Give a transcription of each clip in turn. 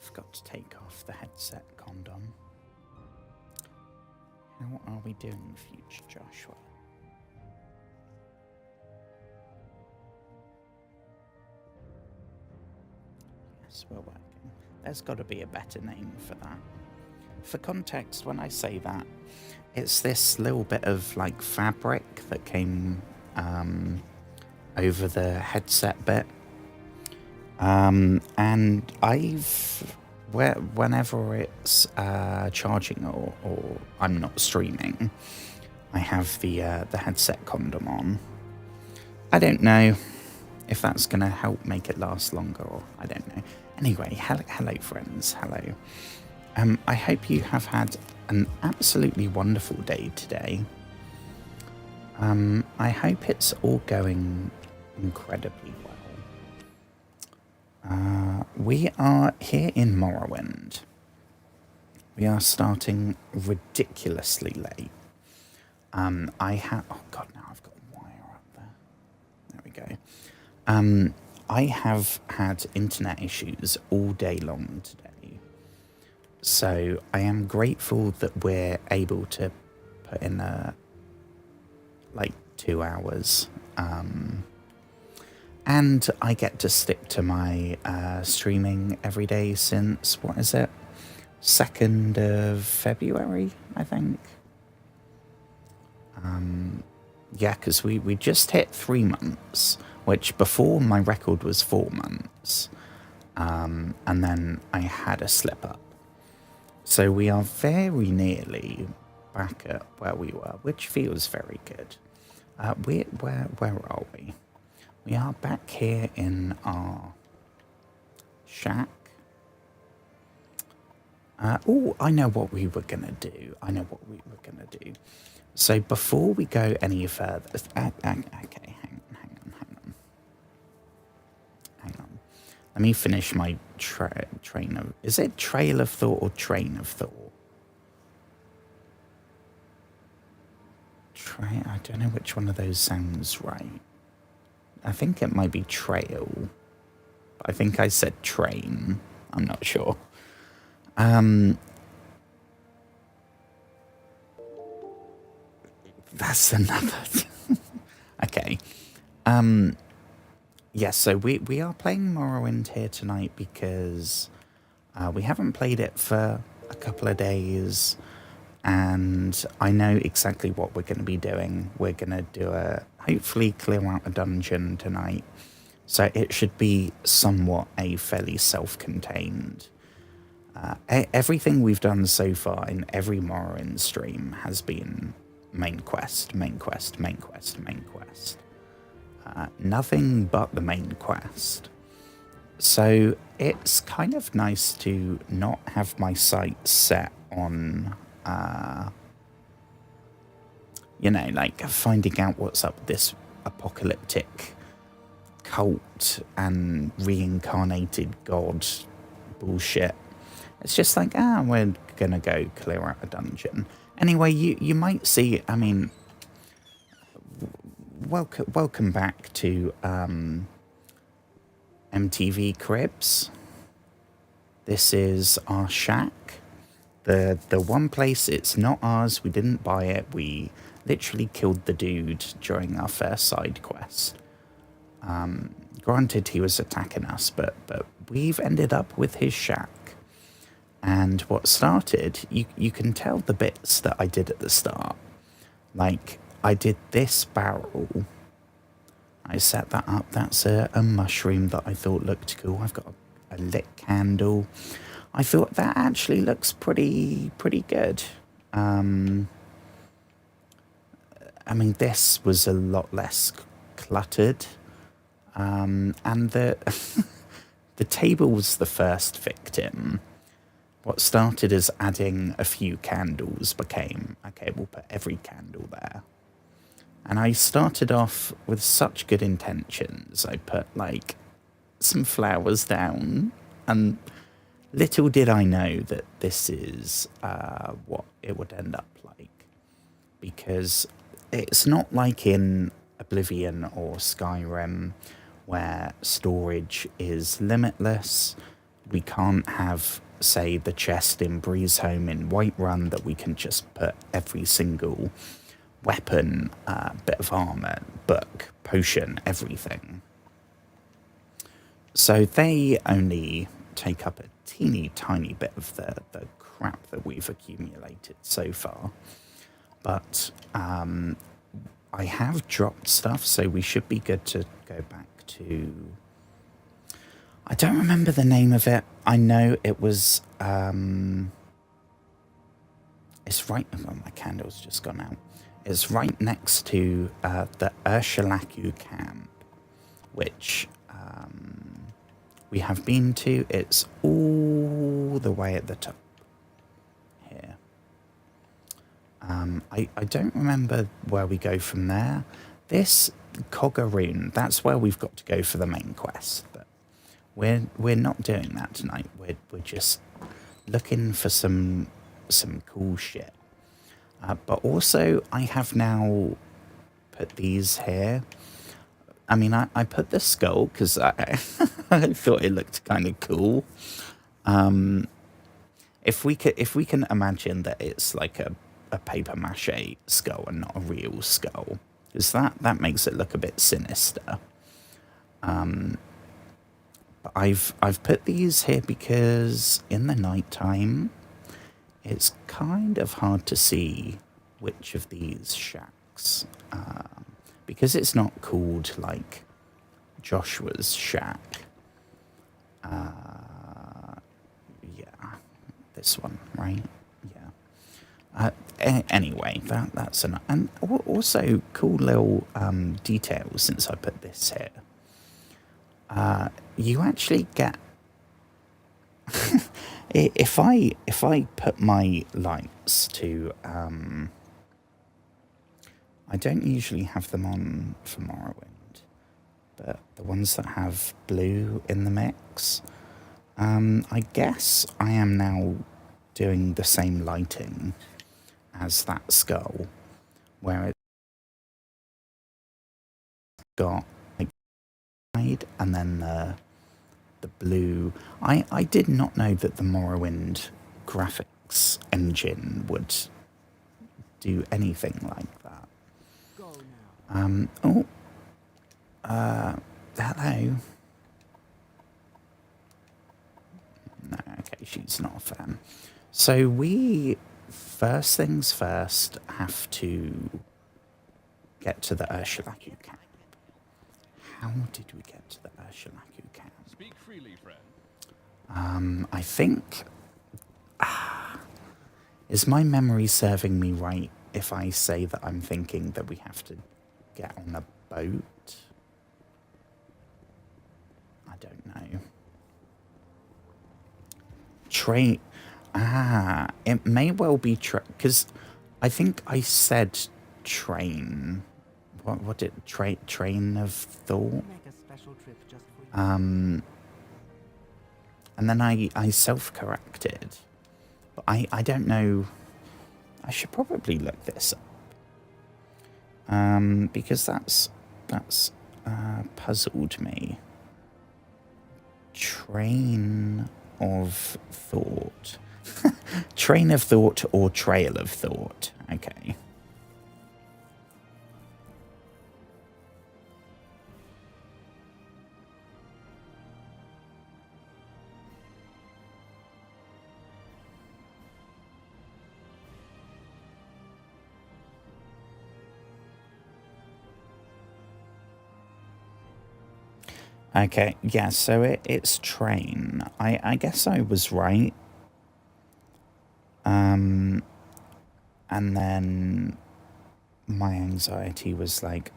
Forgot to take off the headset condom. How are we doing, future Joshua? Yes, we're working. There's got to be a better name for that. For context, when I say that, it's this little bit of like fabric that came over the headset bit. And whenever it's charging or I'm not streaming, I have the headset condom on. I don't know if that's going to help make it last longer, or I don't know. Anyway, hello friends, hello. I hope you have had an absolutely wonderful day today. I hope it's all going incredibly well. We are here in Morrowind. We are starting ridiculously late. Oh god, now I've got a wire up there. There we go. I have had internet issues all day long today. So I am grateful that we're able to put in like 2 hours. And I get to stick to my streaming every day since, what is it? 2nd of February, I think. Yeah, because we just hit 3 months, which before my record was 4 months. And then I had a slip up. So we are very nearly back at where we were, which feels very good. Where are we? We are back here in our shack. Oh, I know what we were going to do. So before we go any further... Okay, hang on. Let me finish my train of... Is it trail of thought or train of thought? I don't know which one of those sounds right. I think it might be trail. But I think I said train. I'm not sure. That's another... Okay. Yes, so we are playing Morrowind here tonight because we haven't played it for a couple of days, and I know exactly what we're going to be doing. We're going to do hopefully clear out a dungeon tonight, so it should be somewhat a fairly self-contained. Everything we've done so far in every Morrowind stream has been main quest. Nothing but the main quest. So it's kind of nice to not have my sights set on, like finding out what's up with this apocalyptic cult and reincarnated god bullshit. It's just like, we're gonna go clear out a dungeon. Anyway, you might see, I mean, welcome back to MTV Cribs. This is our shack. The one place, it's not ours, we didn't buy it, we literally killed the dude during our first side quest. Granted, he was attacking us, but we've ended up with his shack. And what started, you can tell the bits that I did at the start. Like, I did this barrel. I set that up. That's a mushroom that I thought looked cool. I've got a lit candle. I thought that actually looks pretty good. I mean, this was a lot less cluttered. And the the table was the first victim. What started as adding a few candles became, okay, we'll put every candle there. And I started off with such good intentions. I put, like, some flowers down, and little did I know that this is what it would end up like. Because it's not like in Oblivion or Skyrim, where storage is limitless. we can't have, say, the chest in Breeze Home in Whiterun that we can just put every single weapon, bit of armor, book, potion, everything. So they only take up a teeny tiny bit of the crap that we've accumulated so far. But I have dropped stuff, so we should be good to go back to... I don't remember the name of it. I know it was... it's right... Oh, my candle's just gone out. It's right next to the Urshalaku camp, which we have been to. It's all the way at the top here. I don't remember where we go from there. This Coggaroon, that's where we've got to go for the main quest, but we're not doing that tonight. We're just looking for some cool shit. But also, I have now put these here. I mean, I put the skull because I thought it looked kind of cool. If we can imagine that it's like a paper mache skull and not a real skull, because that makes it look a bit sinister. But I've put these here because in the nighttime, it's kind of hard to see which of these shacks, because it's not called like Joshua's shack. Yeah, this one, right? Yeah. Anyway, that's enough. And also cool little details since I put this here. You actually get... if I put my lights to... I don't usually have them on for Morrowind, but the ones that have blue in the mix, I guess I am now doing the same lighting as that skull, where it's got like white and then the blue. I did not know that the Morrowind graphics engine would do anything like that. Hello. No, okay, she's not a fan. So we, first things first, have to get to the Urshalaku camp. How did we get to the Urshalaku camp? Speak freely, friend. I think... is my memory serving me right if I say that I'm thinking that we have to get on a boat? I don't know. Train... it may well be... because I think I said train... What did... Train of thought? And then I self-corrected. But I don't know... I should probably look this up. Because that's puzzled me. Train of thought. Train of thought or trail of thought. Okay. Okay, yeah, so it's train. I guess I was right. And then my anxiety was like,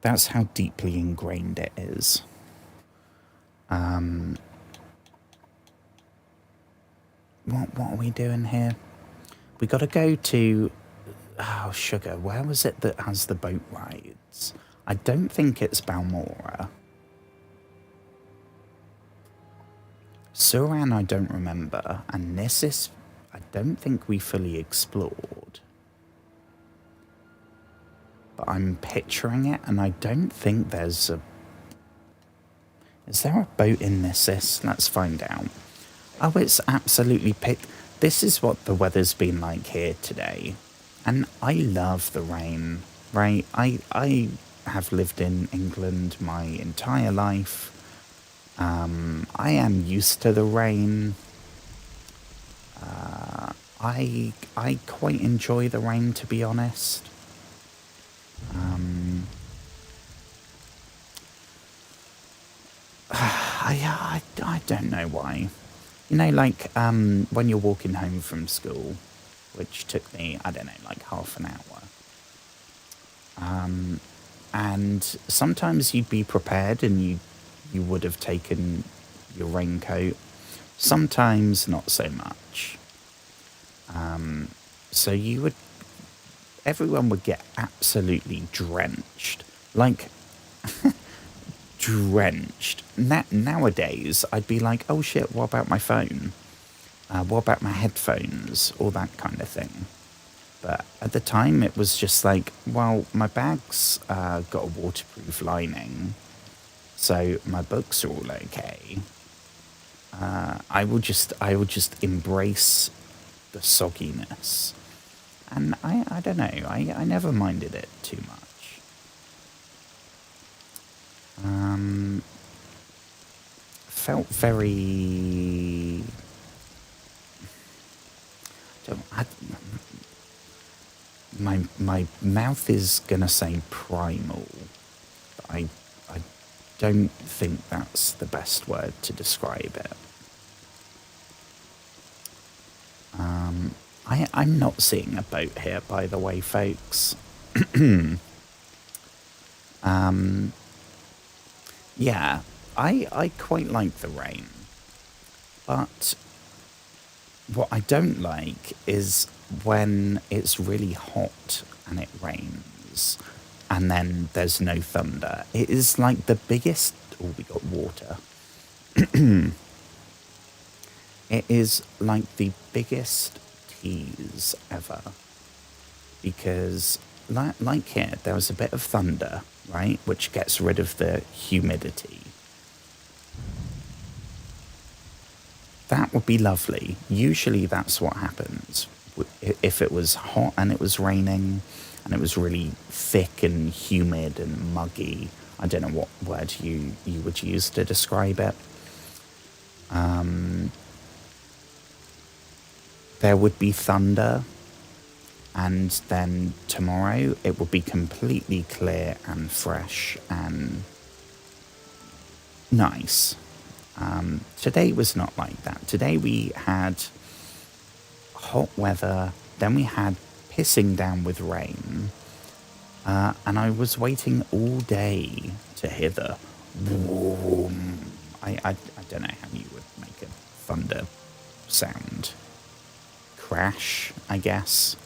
that's how deeply ingrained it is. What are we doing here? We got to go to... Oh, sugar, where was it that has the boat rides? I don't think it's Balmora. Suran I don't remember, and Nissis I don't think we fully explored. But I'm picturing it, and I don't think there's a... Is there a boat in this? Let's find out. Oh, it's absolutely picked. This is what the weather's been like here today. And I love the rain, right? I have lived in England my entire life. I am used to the rain. I quite enjoy the rain, to be honest. I don't know why. You know, like when you're walking home from school, which took me, I don't know, like half an hour. And sometimes you'd be prepared and you would have taken your raincoat. Sometimes not so much. So everyone would get absolutely drenched. Like, drenched. Nowadays, I'd be like, oh shit, what about my phone? What about my headphones? All that kind of thing. But at the time, it was just like, well, my bag's got a waterproof lining, so my books are all okay. I will just embrace the sogginess, and I don't know. I never minded it too much. Felt very. My mouth is gonna say primal, but I don't think that's the best word to describe it. I'm not seeing a boat here, by the way, folks. Yeah, I quite like the rain, but what I don't like is when it's really hot and it rains and then there's no thunder. It is like the biggest... Oh, we got water. It is like the biggest tease ever. Because, like here, there was a bit of thunder, right? Which gets rid of the humidity. That would be lovely. Usually that's what happens. If it was hot and it was raining and it was really thick and humid and muggy, I don't know what word you would use to describe it. There would be thunder, and then tomorrow it would be completely clear and fresh and nice. Today was not like that. Today we had hot weather, then we had pissing down with rain, and I was waiting all day to hear the boom. I don't know how you would make a thunder sound. Crash, I guess.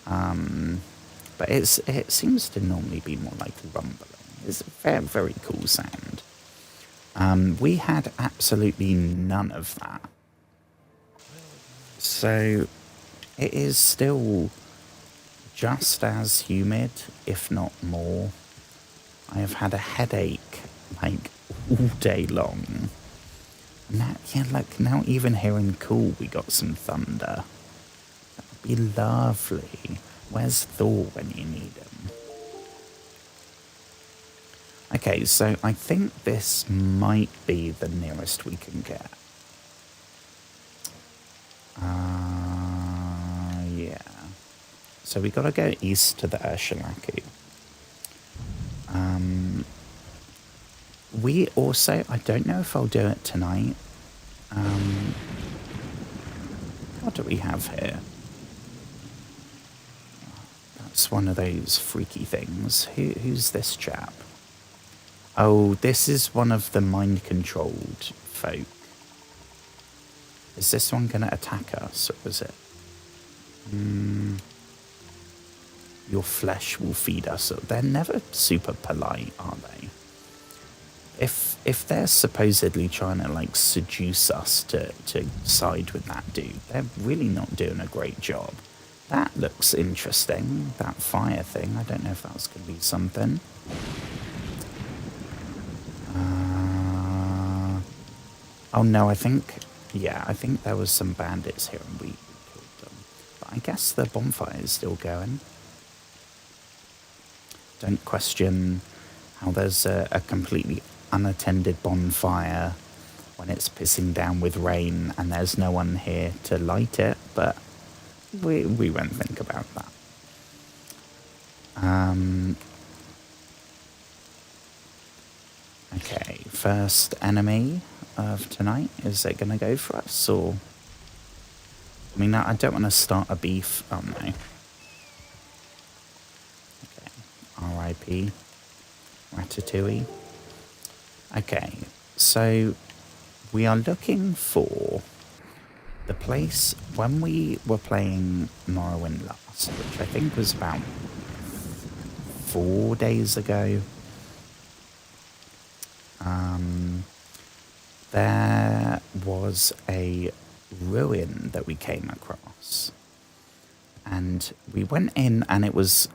But it seems to normally be more like rumbling. It's a very, very cool sound. We had absolutely none of that. So it is still just as humid, if not more. I have had a headache like all day long. Now even here in Cool we got some thunder. That would be lovely. Where's Thor when you need him? Okay, so I think this might be the nearest we can get. Yeah. So we gotta go east to the Ursulaku. We also, I don't know if I'll do it tonight. What do we have here? That's one of those freaky things. Who's this chap? Oh, this is one of the mind-controlled folk. Is this one going to attack us, or is it? Your flesh will feed us. They're never super polite, are they? If they're supposedly trying to, like, seduce us to side with that dude, they're really not doing a great job. That looks interesting, that fire thing. I don't know if that's going to be something. Oh no, I think there was some bandits here and we killed them. But I guess the bonfire is still going. Don't question how there's a completely unattended bonfire when it's pissing down with rain and there's no one here to light it, but we won't think about that. Okay, first enemy of tonight. Is it going to go for us, or... I mean, I don't want to start a beef. Oh, no. Okay, R.I.P. Ratatouille. Okay, so we are looking for the place when we were playing Morrowind last, which I think was about 4 days ago. There was a ruin that we came across, and we went in, and it wasn't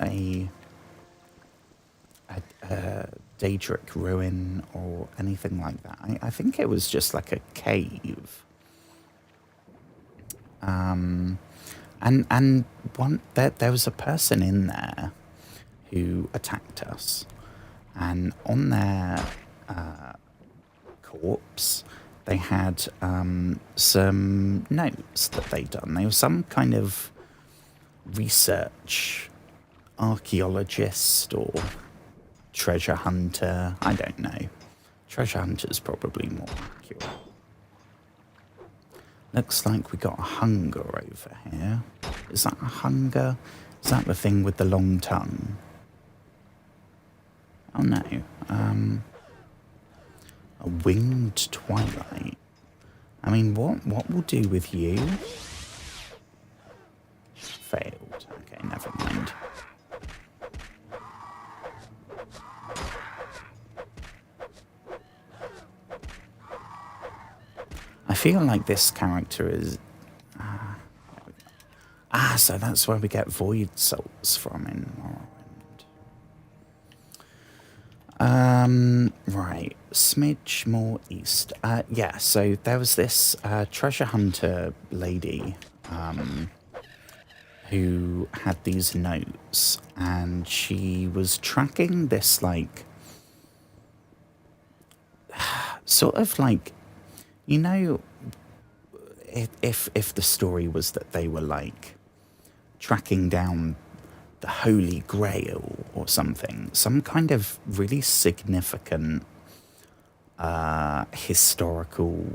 a Daedric ruin or anything like that. I think it was just like a cave. And there was a person in there who attacked us, and on their corpse they had some notes that they'd done. They were some kind of research archaeologist or treasure hunter. I don't know. Treasure hunter is probably more accurate. Looks like we got a hunger over here. Is that a hunger? Is that the thing with the long tongue? Oh no. A winged twilight. I mean, what we'll do with you? Failed. Okay, never mind. I feel like this character is... so that's where we get void salts from in Morrowind. Right. Smidge more east. Yeah, so there was this treasure hunter lady who had these notes, and she was tracking this, like... sort of like... You know, if the story was that they were, like, tracking down the Holy Grail or something, some kind of really significant historical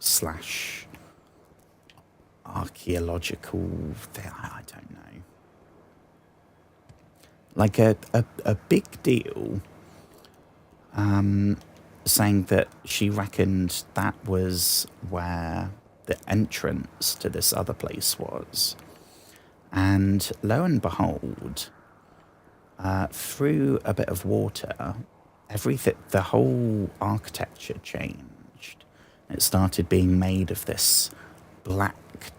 slash archaeological thing, I don't know. Like a big deal, saying that she reckoned that was where the entrance to this other place was. And lo and behold, through a bit of water, the whole architecture changed. It started being made of this black,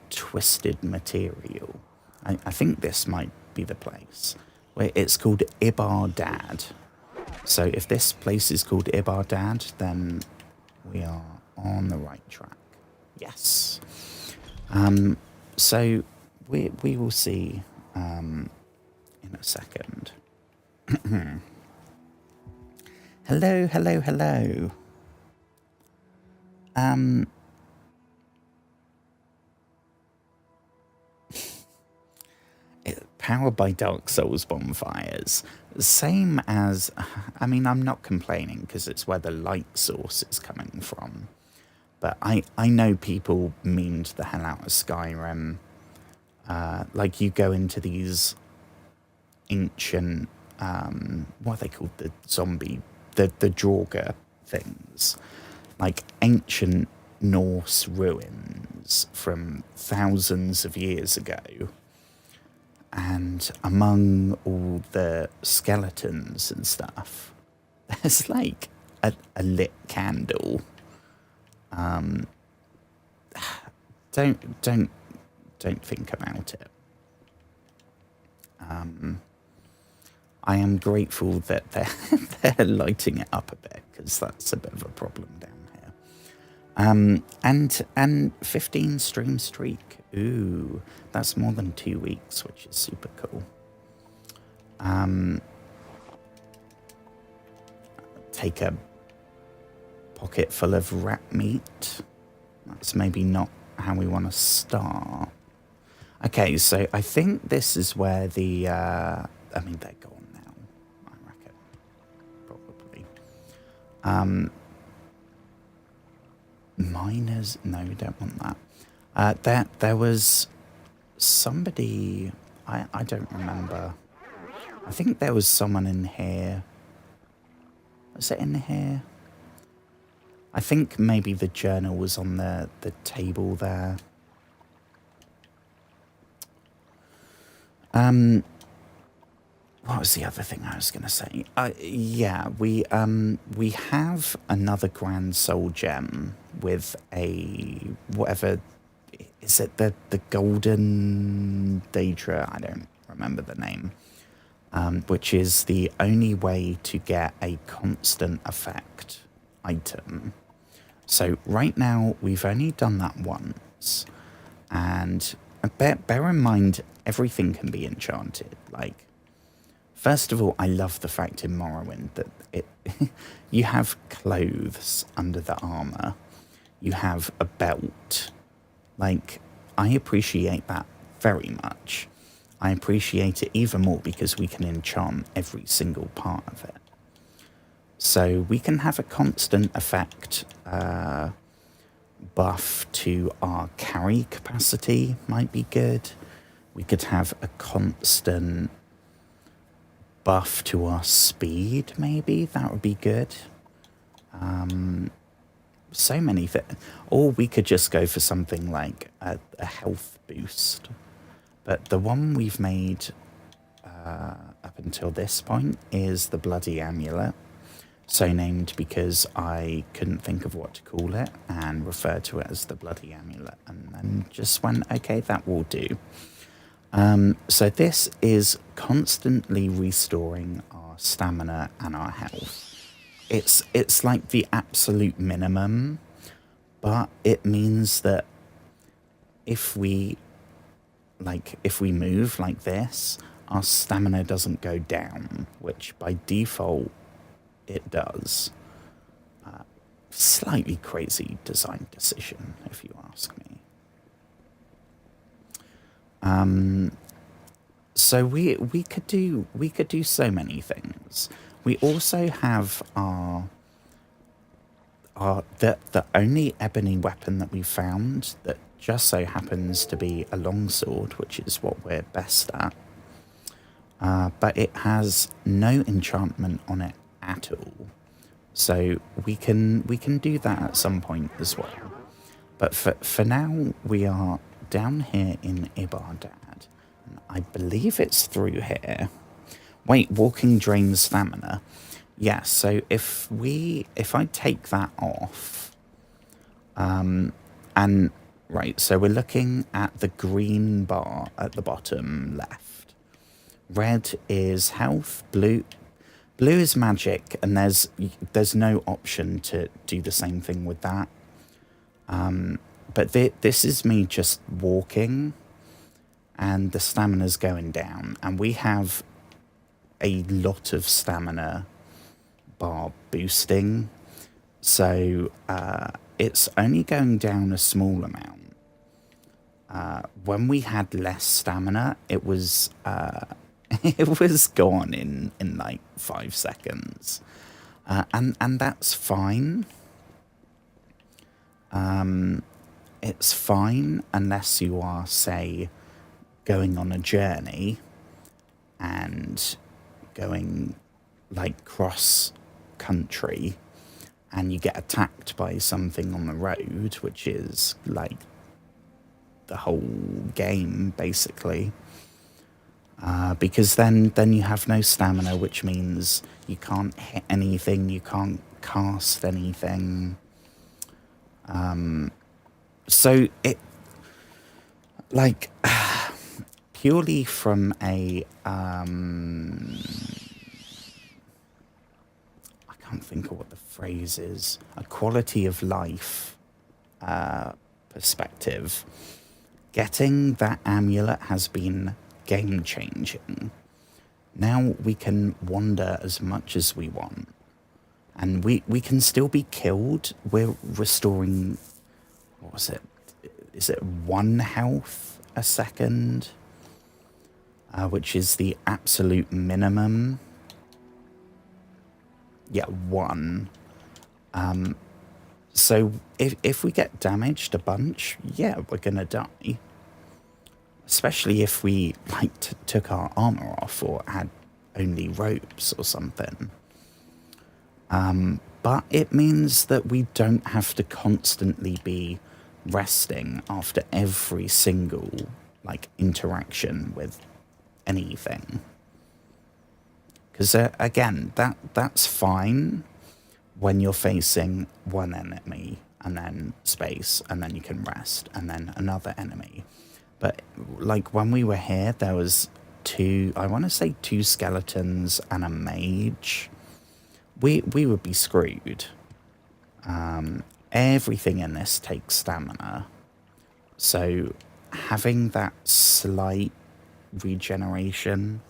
twisted material. I think this might be the place. It's called Ibardad. So if this place is called Ibardad, then we are on the right track. Yes. So we will see in a second. Hello. Powered by Dark Souls bonfires. Same as... I mean, I'm not complaining because it's where the light source is coming from. But I know people memed the hell out of Skyrim. Like, you go into these ancient... what are they called? The zombie... The Draugr things. Like, ancient Norse ruins from thousands of years ago. And among all the skeletons and stuff, there's like a lit candle. Don't think about it. I am grateful that they're lighting it up a bit, because that's a bit of a problem down here. And 15 stream streak. Ooh, that's more than 2 weeks, which is super cool. Take a pocket full of rat meat. That's maybe not how we want to start. Okay, so I think this is where the... I mean, they're gone now, I reckon. Probably. Miners... No, we don't want that. There was somebody... I don't remember. I think there was someone in here. Was it in here? I think maybe the journal was on the table there. What was the other thing I was going to say? Yeah, we have another Grand Soul Gem with a whatever. Is it the Golden Daedra? I don't remember the name. Which is the only way to get a constant effect item. So right now we've only done that once, and bear in mind everything can be enchanted. Like, first of all, I love the fact in Morrowind that you have clothes under the armor, you have a belt. Like, I appreciate that very much. I appreciate it even more because we can enchant every single part of it. So we can have a constant effect buff to our carry capacity, might be good. We could have a constant buff to our speed, maybe. That would be good. So many things. Or we could just go for something like a health boost. But the one we've made up until this point is the Bloody Amulet. So named because I couldn't think of what to call it and referred to it as the Bloody Amulet, and then just went, okay, that will do. So this is constantly restoring our stamina and our health. It's like the absolute minimum, but it means that if we move like this, our stamina doesn't go down, which by default it does. Slightly crazy design decision, if you ask me. So we could do so many things. We also have the only ebony weapon that we found that just so happens to be a longsword, which is what we're best at. But it has no enchantment on it at all. So we can do that at some point as well. But for now, we are down here in Ibardad. And I believe it's through here. Wait, walking drains stamina. Yeah, so if I take that off, and right, so we're looking at the green bar at the bottom left. Red is health, blue is magic, and there's no option to do the same thing with that. But this is me just walking, and the stamina's going down, and we have a lot of stamina bar boosting, so it's only going down a small amount. When we had less stamina, it was it was gone in like 5 seconds, and that's fine. It's fine unless you are, say, going on a journey and going like cross country, and you get attacked by something on the road, which is like the whole game basically. Because then you have no stamina, which means you can't hit anything, you can't cast anything. So it, like, purely from a think of what the phrase is, a quality of life perspective, getting that amulet has been game changing. Now we can wander as much as we want, and we can still be killed. We're restoring, what was it? Is it 1 health a second? Which is the absolute minimum. Yeah, 1. So if we get damaged a bunch, yeah, we're gonna die. Especially if we like took our armor off or had only ropes or something. But it means that we don't have to constantly be resting after every single like interaction with anything. Because again, that's fine when you're facing one enemy and then space and then you can rest and then another enemy. But like when we were here, there was 2, I want to say 2 skeletons and a mage. We would be screwed. Everything in this takes stamina. So having that slight regeneration,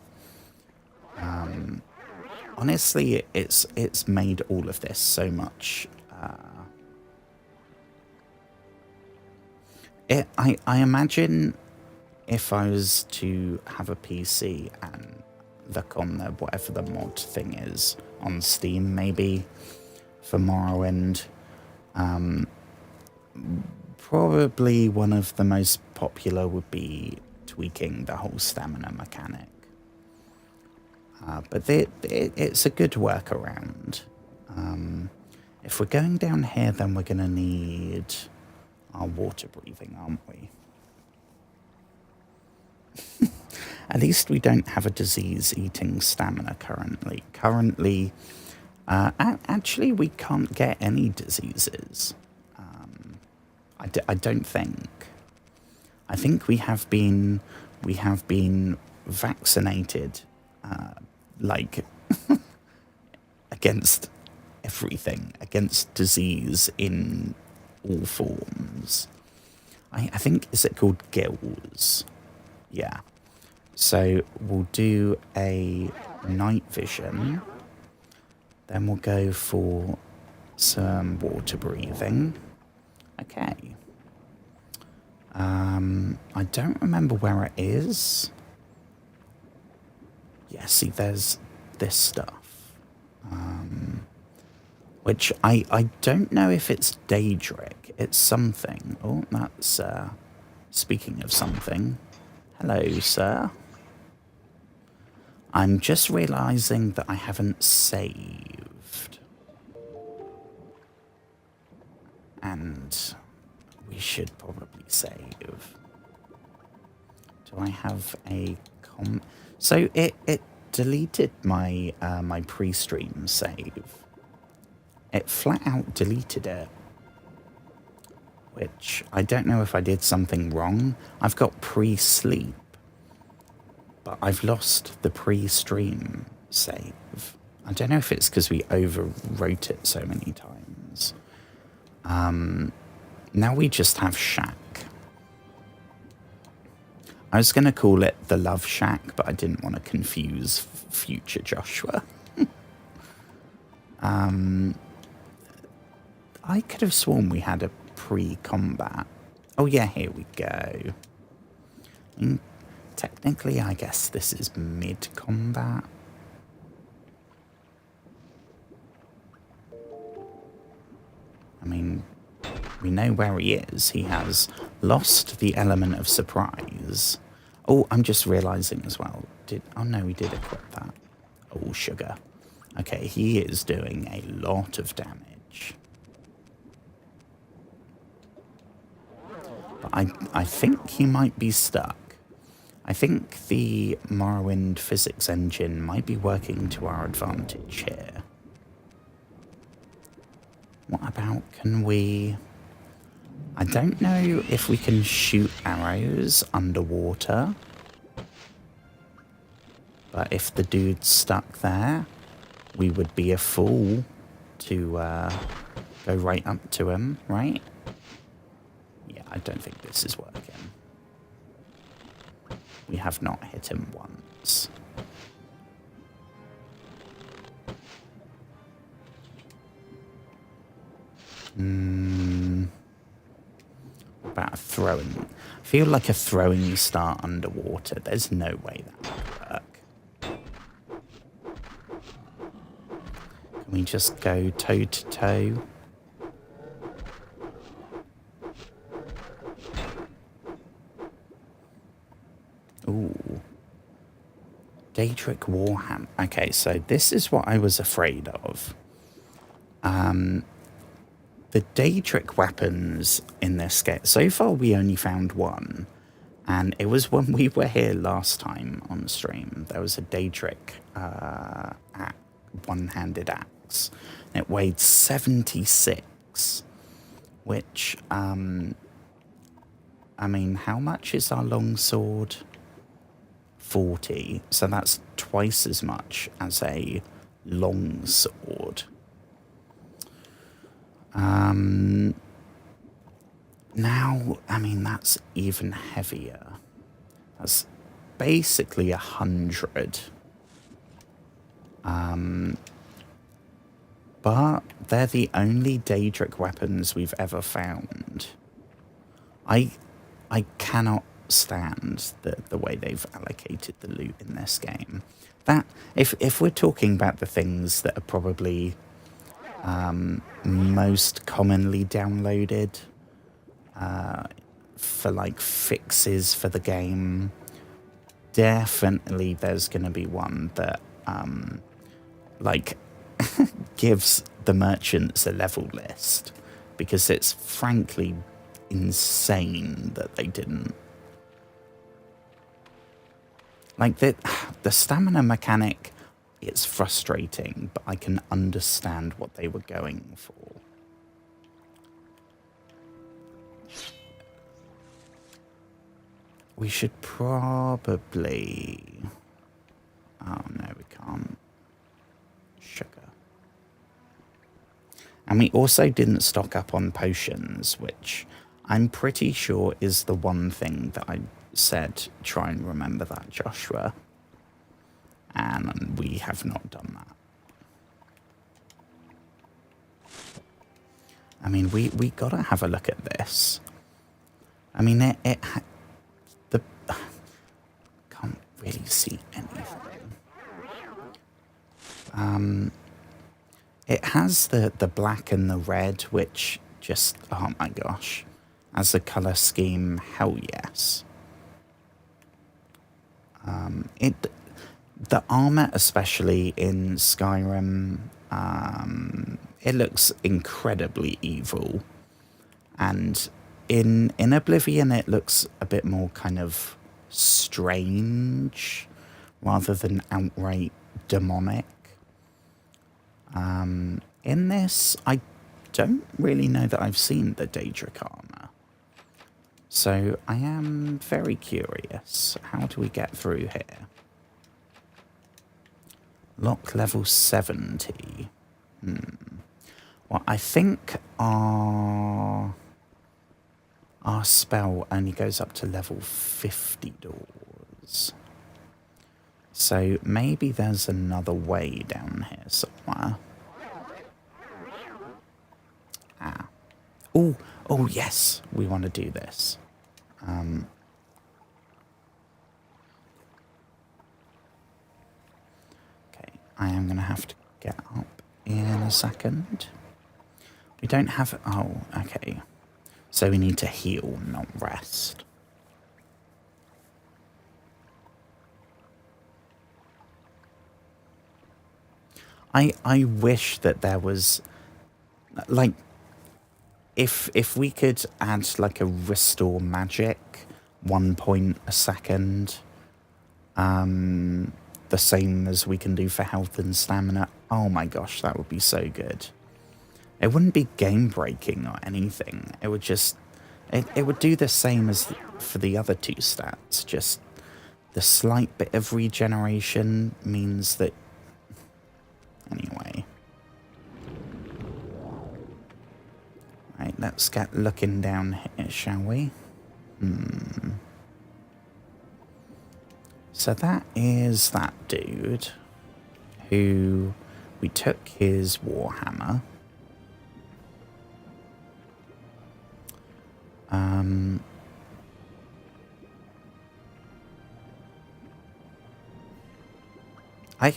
honestly, it's made all of this so much. I imagine if I was to have a PC and look on the whatever the mod thing is on Steam, maybe for Morrowind, probably one of the most popular would be tweaking the whole stamina mechanic. But it's a good workaround. If we're going down here, then we're going to need our water breathing, aren't we? At least we don't have a disease eating stamina currently. Actually, we can't get any diseases. I don't think. I think we have been vaccinated, like against everything, against disease in all forms. I think, is it called gills? Yeah. So we'll do a night vision. Then we'll go for some water breathing. Okay. I don't remember where it is. Yeah, see, there's this stuff. Which I don't know if it's Daedric. It's something. Oh, that's, speaking of something. Hello, sir. I'm just realising that I haven't saved. And we should probably save. Do I have a So it deleted my my pre-stream save. It flat out deleted it. Which I don't know if I did something wrong. I've got pre-sleep. But I've lost the pre-stream save. I don't know if it's because we overwrote it so many times. Now we just have Shack. I was going to call it the Love Shack, but I didn't want to confuse future Joshua. I could have sworn we had a pre-combat. Oh yeah, here we go. Technically, I guess this is mid-combat. I mean, we know where he is. He has lost the element of surprise. Oh, I'm just realising as well. Oh no, we did equip that. Oh, sugar. Okay, he is doing a lot of damage. But I think he might be stuck. I think the Morrowind physics engine might be working to our advantage here. What about, can we... I don't know if we can shoot arrows underwater. But if the dude's stuck there, we would be a fool to go right up to him, right? Yeah, I don't think this is working. We have not hit him once. About a throwing. I feel like a throwing star underwater. There's no way that would work. Can we just go toe to toe? Ooh. Daedric Warhammer. Okay, so this is what I was afraid of. The Daedric weapons in this game, so far we only found one, and it was when we were here last time on stream. There was a Daedric one-handed axe, and it weighed 76, which, I mean, how much is our longsword? 40, so that's twice as much as a longsword. Now, I mean, that's even heavier. That's basically 100. But they're the only Daedric weapons we've ever found. I cannot stand the way they've allocated the loot in this game. That if we're talking about the things that are probably most commonly downloaded for like fixes for the game, definitely there's going to be one that like gives the merchants a level list, because it's frankly insane that they didn't. Like the stamina mechanic, it's frustrating, but I can understand what they were going for. We should probably... Oh no, we can't. Sugar. And we also didn't stock up on potions, which I'm pretty sure is the one thing that I said, try and remember that, Joshua. And we have not done that. I mean, we gotta have a look at this. I mean, can't really see anything. It has the black and the red, which just, oh my gosh. As a colour scheme, hell yes. The armour, especially in Skyrim, it looks incredibly evil. And in Oblivion, it looks a bit more kind of strange rather than outright demonic. In this, I don't really know that I've seen the Daedric armour. So I am very curious. How do we get through here? Lock level 70. Well, I think our spell only goes up to level 50 doors. So maybe there's another way down here somewhere. Ah. Oh yes, we want to do this. Okay, I am going to have to get up in a second. We don't have... Oh, okay. So we need to heal, not rest. I wish that there was... Like... If we could add like a restore magic, 1 point a second, the same as we can do for health and stamina, oh my gosh, that would be so good. It wouldn't be game breaking or anything. It would just, it would do the same as for the other two stats. Just the slight bit of regeneration means that, anyway. let's get looking down here, shall we? So that is that dude who we took his warhammer.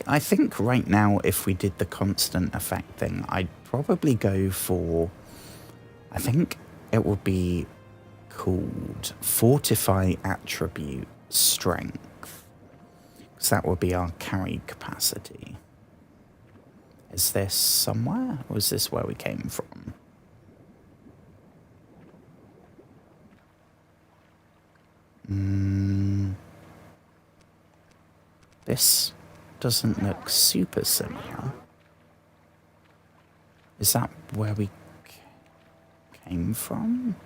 I think right now, if we did the constant effect thing, I'd probably go for, I think it would be called Fortify Attribute Strength, because that would be our carry capacity. Is this somewhere, or is this where we came from? This doesn't look super similar. Is that where we came from?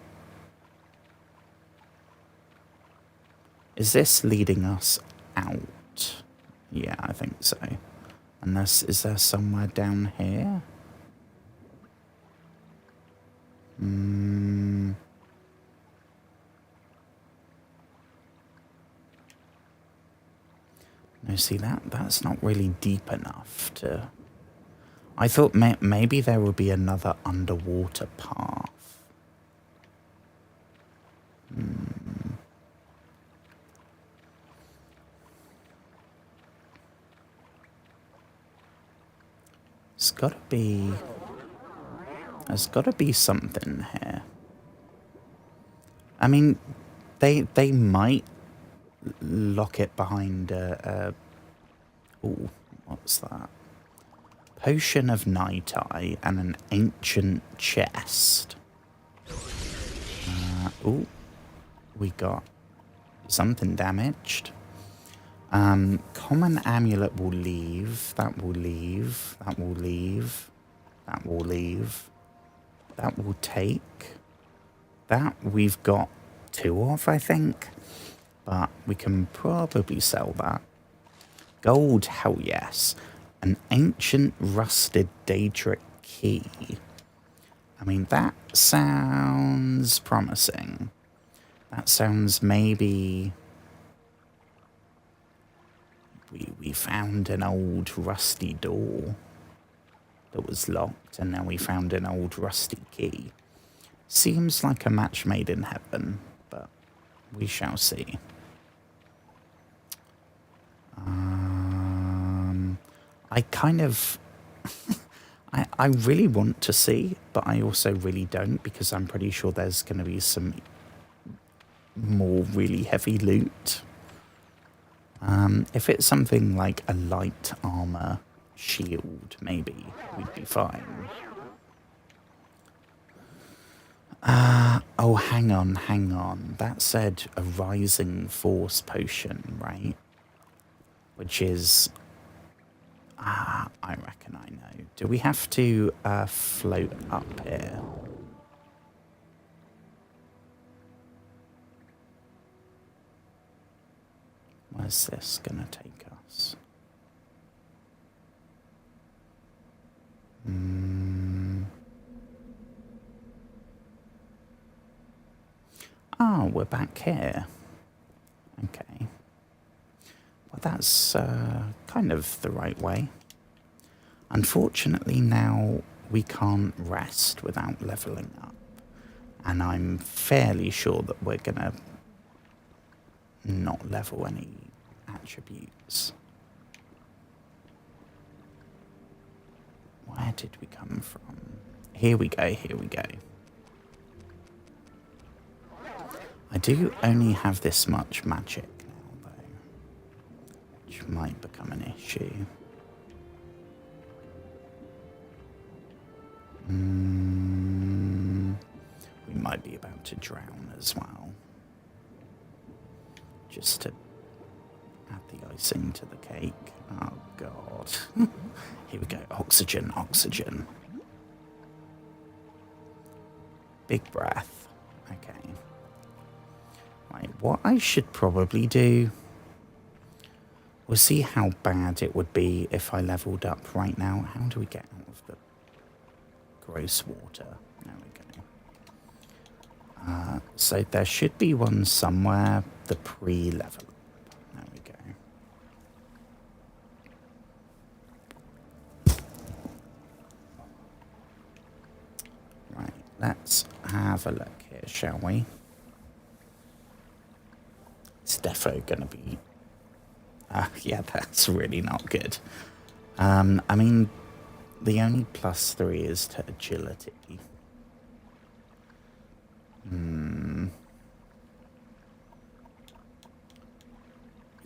Is this leading us out? Yeah, I think so. Unless, is there somewhere down here? No, see, that's not really deep enough to... I thought maybe there would be another underwater path. There's gotta be something here. I mean, they might lock it behind ooh, what's that? Potion of Night Eye and an ancient chest. Ooh, we got something damaged. Common amulet will leave. That will leave. That will leave. That will leave. That will take. That we've got 2 of, I think. But we can probably sell that. Gold, hell yes. An ancient rusted Daedric key. I mean, that sounds promising. That sounds maybe... We found an old rusty door that was locked, and now we found an old rusty key. Seems like a match made in heaven, but we shall see. I kind of... I really want to see, but I also really don't, because I'm pretty sure there's going to be some more really heavy loot. If it's something like a light armor shield, maybe we'd be fine. Oh, hang on. That said a rising force potion, right? Which is... I reckon I know. Do we have to float up here? Where's this gonna take us? Oh, we're back here. Okay. Well, that's kind of the right way. Unfortunately, now we can't rest without leveling up. And I'm fairly sure that we're gonna not level any attributes. Where did we come from? Here we go. I do only have this much magic now, though, which might become an issue. We might be about to drown as well. Just to add the icing to the cake. Oh, God. Here we go. Oxygen. Big breath. Okay. Right, what I should probably do... We'll see how bad it would be if I leveled up right now. How do we get out of the gross water? There we go. So there should be one somewhere, the pre-level. There we go. Right, let's have a look here, shall we? It's defo going to be... yeah, that's really not good. I mean, the only +3 is to agility.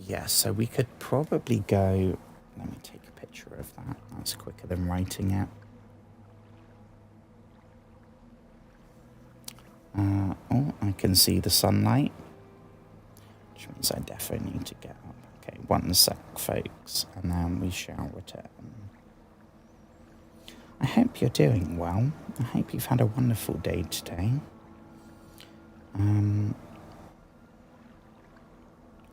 Yeah, so we could probably go... Let me take a picture of that. That's quicker than writing it. Oh, I can see the sunlight, which means I definitely need to get up. Okay, 1 sec, folks, and then we shall return. I hope you're doing well. I hope you've had a wonderful day today.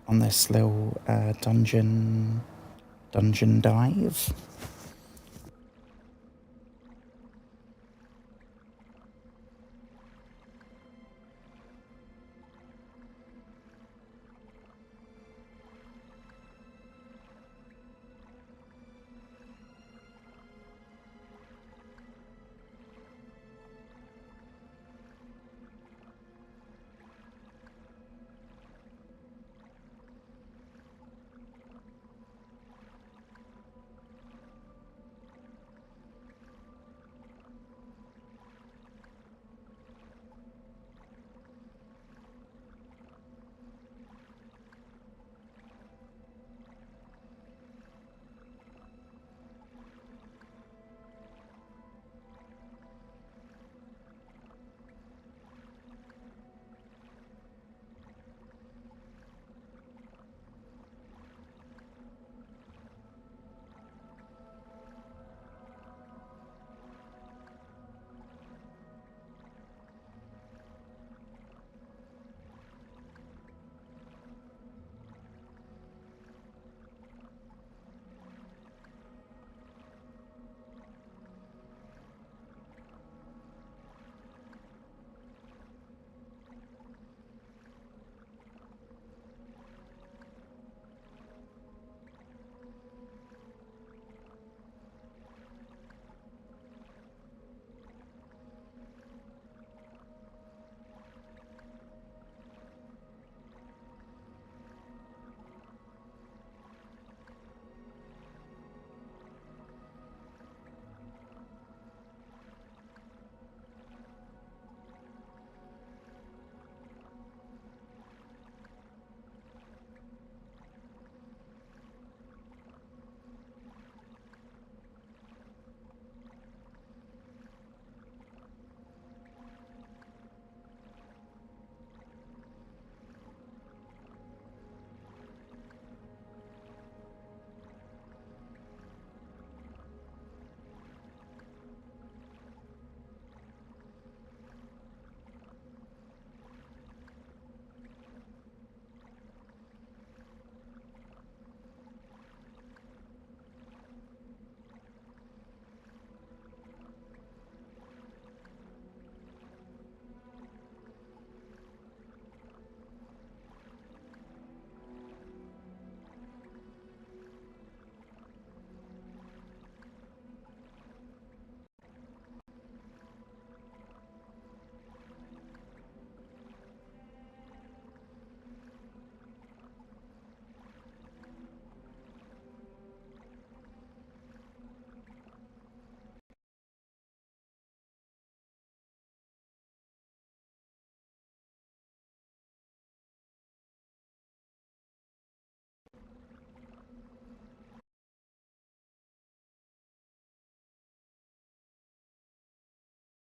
On this little dungeon dive.